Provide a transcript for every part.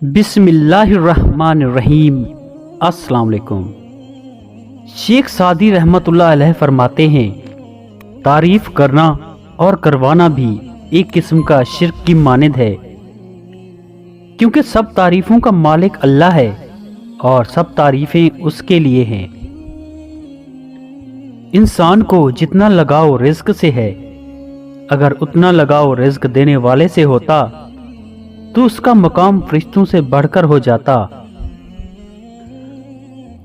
بسم اللہ الرحمن الرحیم۔ السلام علیکم۔ شیخ سعدی رحمۃ اللہ علیہ فرماتے ہیں، تعریف کرنا اور کروانا بھی ایک قسم کا شرک کی مانند ہے، کیونکہ سب تعریفوں کا مالک اللہ ہے اور سب تعریفیں اس کے لیے ہیں۔ انسان کو جتنا لگاؤ رزق سے ہے، اگر اتنا لگاؤ رزق دینے والے سے ہوتا تو اس کا مقام فرشتوں سے بڑھ کر ہو جاتا۔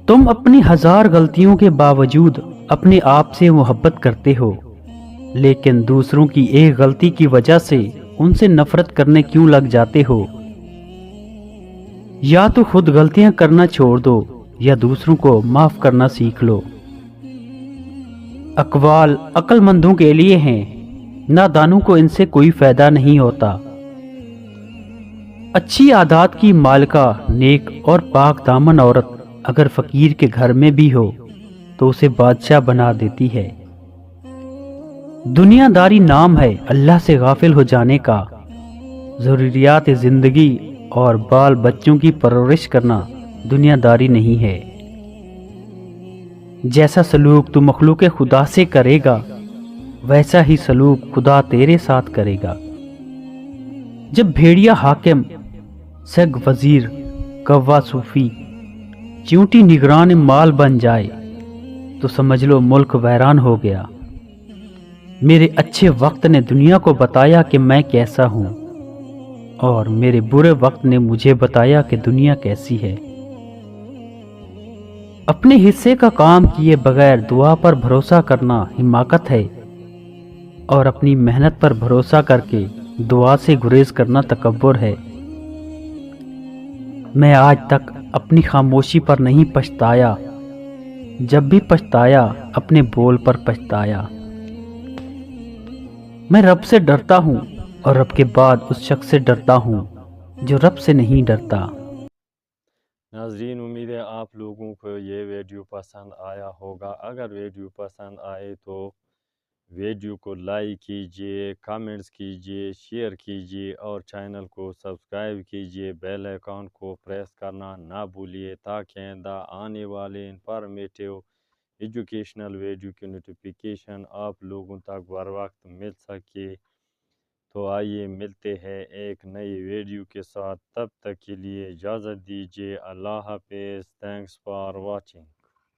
تم اپنی ہزار غلطیوں کے باوجود اپنے آپ سے محبت کرتے ہو، لیکن دوسروں کی ایک غلطی کی وجہ سے ان سے نفرت کرنے کیوں لگ جاتے ہو؟ یا تو خود غلطیاں کرنا چھوڑ دو یا دوسروں کو معاف کرنا سیکھ لو۔ اقوال عقل مندوں کے لیے ہیں، نادانوں کو ان سے کوئی فائدہ نہیں ہوتا۔ اچھی عادات کی مالکہ، نیک اور پاک دامن عورت اگر فقیر کے گھر میں بھی ہو تو اسے بادشاہ بنا دیتی ہے۔ دنیا داری نام ہے اللہ سے غافل ہو جانے کا۔ ضروریات زندگی اور بال بچوں کی پرورش کرنا دنیا داری نہیں ہے۔ جیسا سلوک تو مخلوق خدا سے کرے گا، ویسا ہی سلوک خدا تیرے ساتھ کرے گا۔ جب بھیڑیا حاکم، سگ وزیر، کوا صوفی، چیونٹی نگران مال بن جائے تو سمجھ لو ملک ویران ہو گیا۔ میرے اچھے وقت نے دنیا کو بتایا کہ میں کیسا ہوں، اور میرے برے وقت نے مجھے بتایا کہ دنیا کیسی ہے۔ اپنے حصے کا کام کیے بغیر دعا پر بھروسہ کرنا حماقت ہے، اور اپنی محنت پر بھروسہ کر کے دعا سے گریز کرنا تکبر ہے۔ میں آج تک اپنی خاموشی پر نہیں پچھتایا، جب بھی پچھتایا اپنے بول پر پچھتایا۔ میں رب سے ڈرتا ہوں اور رب کے بعد اس شخص سے ڈرتا ہوں جو رب سے نہیں ڈرتا۔ ناظرین، امید ہے آپ لوگوں کو یہ ویڈیو پسند آیا ہوگا۔ اگر ویڈیو پسند آئے تو ویڈیو کو لائک کیجئے، کامنٹس کیجئے، شیئر کیجئے اور چینل کو سبسکرائب کیجئے۔ بیل آئیکن کو پریس کرنا نہ بھولیے تاکہ آئندہ آنے والے انفارمیٹیو ایجوکیشنل ویڈیو کی نوٹیفیکیشن آپ لوگوں تک بر وقت مل سکے۔ تو آئیے ملتے ہیں ایک نئی ویڈیو کے ساتھ، تب تک کے لیے اجازت دیجیے۔ اللہ حافظ۔ Thanks for watching.